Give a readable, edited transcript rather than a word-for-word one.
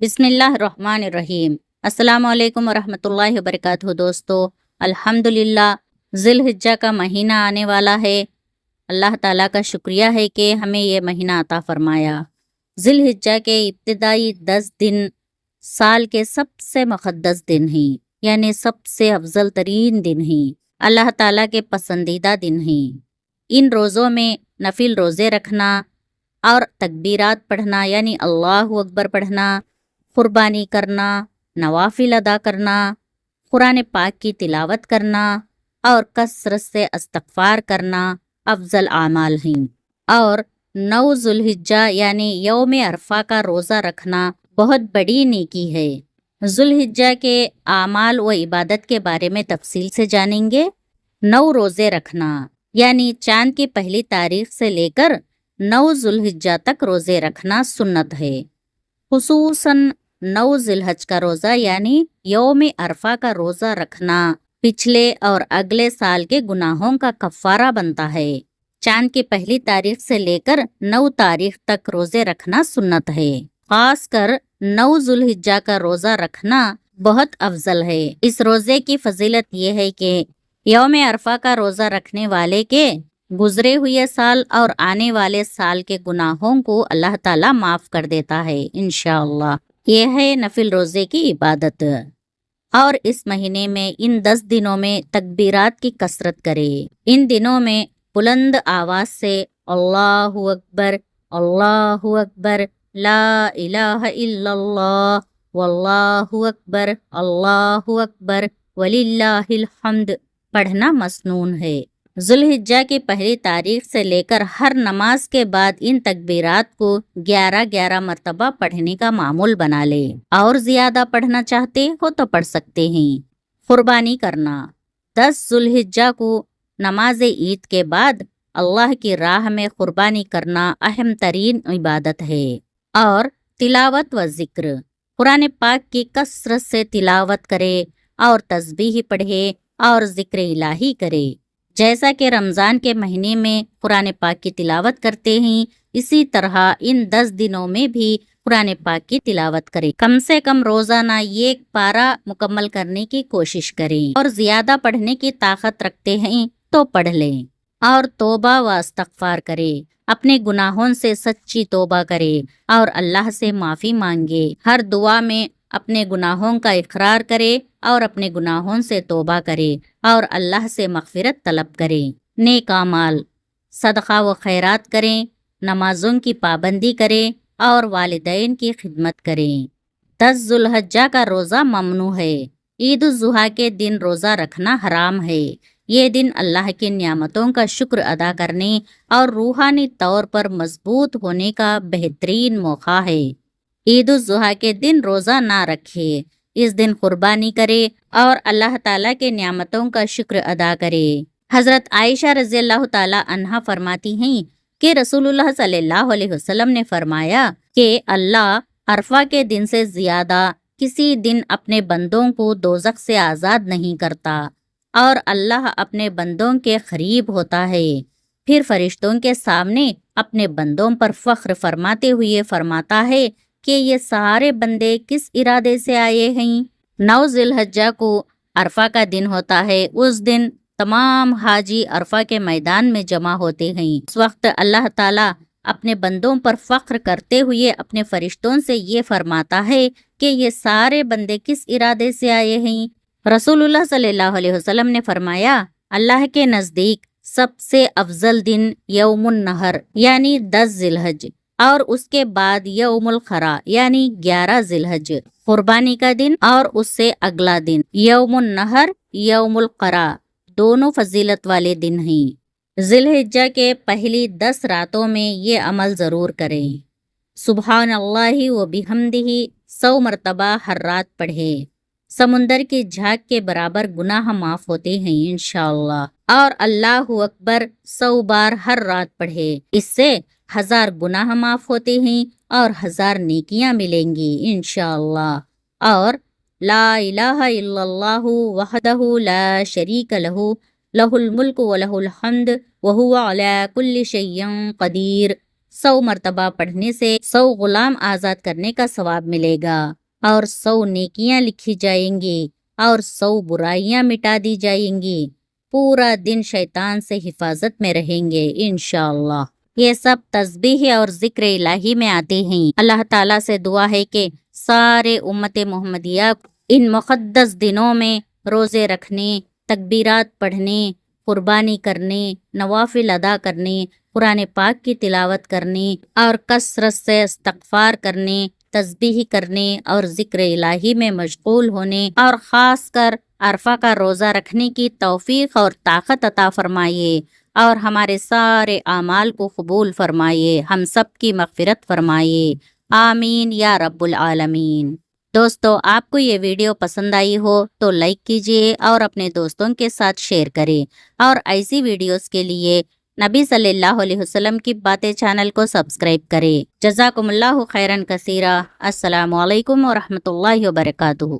بسم اللہ الرحمن الرحیم۔ السلام علیکم ورحمۃ اللہ وبرکاتہ۔ دوستو، الحمدللہ ذی الحجہ کا مہینہ آنے والا ہے۔ اللہ تعالیٰ کا شکریہ ہے کہ ہمیں یہ مہینہ عطا فرمایا۔ ذی الحجہ کے ابتدائی 10 دن سال کے سب سے مقدس دن ہیں، یعنی سب سے افضل ترین دن ہیں، اللہ تعالیٰ کے پسندیدہ دن ہیں۔ ان روزوں میں نفل روزے رکھنا اور تکبیرات پڑھنا یعنی اللہ اکبر پڑھنا، قربانی کرنا، نوافل ادا کرنا، قرآن پاک کی تلاوت کرنا اور کثرت سے استغفار کرنا افضل اعمال ہیں۔ اور 9 ذی الحجہ یعنی یوم عرفہ کا روزہ رکھنا بہت بڑی نیکی ہے۔ ذی الحجہ کے اعمال و عبادت کے بارے میں تفصیل سے جانیں گے۔ 9 روزے رکھنا یعنی چاند کی پہلی تاریخ سے لے کر 9 ذی الحجہ تک روزے رکھنا سنت ہے۔ خصوصاً 9 ذی الحجہ کا روزہ یعنی یوم عرفہ کا روزہ رکھنا پچھلے اور اگلے سال کے گناہوں کا کفارہ بنتا ہے۔ چاند کی پہلی تاریخ سے لے کر 9 تاریخ تک روزے رکھنا سنت ہے۔ خاص کر 9 ذی الحجہ کا روزہ رکھنا بہت افضل ہے۔ اس روزے کی فضیلت یہ ہے کہ یوم عرفہ کا روزہ رکھنے والے کے گزرے ہوئے سال اور آنے والے سال کے گناہوں کو اللہ تعالیٰ معاف کر دیتا ہے انشاءاللہ۔ یہ ہے نفل روزے کی عبادت۔ اور اس مہینے میں ان 10 دنوں میں تکبیرات کی کثرت کرے۔ ان دنوں میں بلند آواز سے اللہ اکبر، اللہ اکبر، لا الہ الا اللہ، واللہ اکبر، اللہ اکبر، وللہ الحمد پڑھنا مسنون ہے۔ ذی الحجہ کی پہلی تاریخ سے لے کر ہر نماز کے بعد ان تکبیرات کو 11 مرتبہ پڑھنے کا معمول بنا لے۔ اور زیادہ پڑھنا چاہتے ہو تو پڑھ سکتے ہیں۔ قربانی کرنا 10 ذی الحجہ کو نماز عید کے بعد اللہ کی راہ میں قربانی کرنا اہم ترین عبادت ہے۔ اور تلاوت و ذکر، قرآن پاک کی کثرت سے تلاوت کرے اور تسبیح پڑھے اور ذکر الہی کرے۔ جیسا کہ رمضان کے مہینے میں قرآن پاک کی تلاوت کرتے ہیں، اسی طرح ان 10 دنوں میں بھی قرآن پاک کی تلاوت کریں۔ کم سے کم روزانہ 1 پارہ مکمل کرنے کی کوشش کریں، اور زیادہ پڑھنے کی طاقت رکھتے ہیں تو پڑھ لیں۔ اور توبہ و استغفار کرے، اپنے گناہوں سے سچی توبہ کرے اور اللہ سے معافی مانگے۔ ہر دعا میں اپنے گناہوں کا اقرار کرے اور اپنے گناہوں سے توبہ کرے اور اللہ سے مغفرت طلب کرے۔ نیک اعمال، صدقہ و خیرات کریں، نمازوں کی پابندی کریں اور والدین کی خدمت کریں۔ 10 ذی الحجہ کا روزہ ممنوع ہے۔ عید الاضحیٰ کے دن روزہ رکھنا حرام ہے۔ یہ دن اللہ کی نعمتوں کا شکر ادا کرنے اور روحانی طور پر مضبوط ہونے کا بہترین موقع ہے۔ عید الاضحیٰ کے دن روزہ نہ رکھے، اس دن قربانی کرے اور اللہ تعالیٰ کے نعمتوں کا شکر ادا کرے۔ حضرت عائشہ رضی اللہ تعالیٰ عنہا فرماتی ہیں کہ رسول اللہ صلی اللہ علیہ وسلم نے فرمایا کہ اللہ عرفہ کے دن سے زیادہ کسی دن اپنے بندوں کو دوزخ سے آزاد نہیں کرتا، اور اللہ اپنے بندوں کے قریب ہوتا ہے۔ پھر فرشتوں کے سامنے اپنے بندوں پر فخر فرماتے ہوئے فرماتا ہے کہ یہ سارے بندے کس ارادے سے آئے ہیں۔ 9 ذی الحجہ کو عرفہ کا دن ہوتا ہے۔ اس دن تمام حاجی عرفہ کے میدان میں جمع ہوتے ہیں۔ اس وقت اللہ تعالیٰ اپنے بندوں پر فخر کرتے ہوئے اپنے فرشتوں سے یہ فرماتا ہے کہ یہ سارے بندے کس ارادے سے آئے ہیں۔ رسول اللہ صلی اللہ علیہ وسلم نے فرمایا، اللہ کے نزدیک سب سے افضل دن یوم النحر یعنی 10 ذی الحجہ، اور اس کے بعد یوم القرا یعنی 11 ذی الحجہ قربانی کا دن، اور اس سے اگلا دن یوم النحر، یوم القرا دونوں فضیلت والے دن ہیں۔ ذی الحجہ کے پہلی 10 راتوں میں یہ عمل ضرور کریں۔ سبحان اللہ و بحمدہ 100 مرتبہ ہر رات پڑھے۔ سمندر کی جھاگ کے برابر گناہ معاف ہوتے ہیں انشاءاللہ۔ اور اللہ اکبر 100 بار ہر رات پڑھے، اس سے 1000 گناہ معاف ہوتے ہیں اور 1000 نیکیاں ملیں گی انشاءاللہ۔ اور لا الہ الا اللہ وحدہ لا شریک لہ، لہ الملک و لہ الحمد وہو علی کل شیء قدیر، 100 مرتبہ پڑھنے سے 100 غلام آزاد کرنے کا ثواب ملے گا اور 100 نیکیاں لکھی جائیں گی اور 100 برائیاں مٹا دی جائیں گی۔ پورا دن شیطان سے حفاظت میں رہیں گے انشاءاللہ۔ یہ سب تسبیح اور ذکر الہی میں آتے ہیں۔ اللہ تعالیٰ سے دعا ہے کہ سارے امت محمدیہ ان مقدس دنوں میں روزے رکھنے، تکبیرات پڑھنے، قربانی کرنے، نوافل ادا کرنے، قرآن پاک کی تلاوت کرنے اور کثرت سے استغفار کرنے، تسبیح کرنے اور ذکر الہی میں مشغول ہونے اور خاص کر عرفہ کا روزہ رکھنے کی توفیق اور طاقت عطا فرمائیے اور ہمارے سارے اعمال کو قبول فرمائیے، ہم سب کی مغفرت فرمائیے، آمین یا رب العالمین۔ دوستو، آپ کو یہ ویڈیو پسند آئی ہو تو لائک کیجئے اور اپنے دوستوں کے ساتھ شیئر کریں اور ایسی ویڈیوز کے لیے نبی صلی اللہ علیہ وسلم کی باتیں چینل کو سبسکرائب کریں۔ جزاکم اللہ خیرا کثیرا۔ السلام علیکم ورحمۃ اللہ وبرکاتہ۔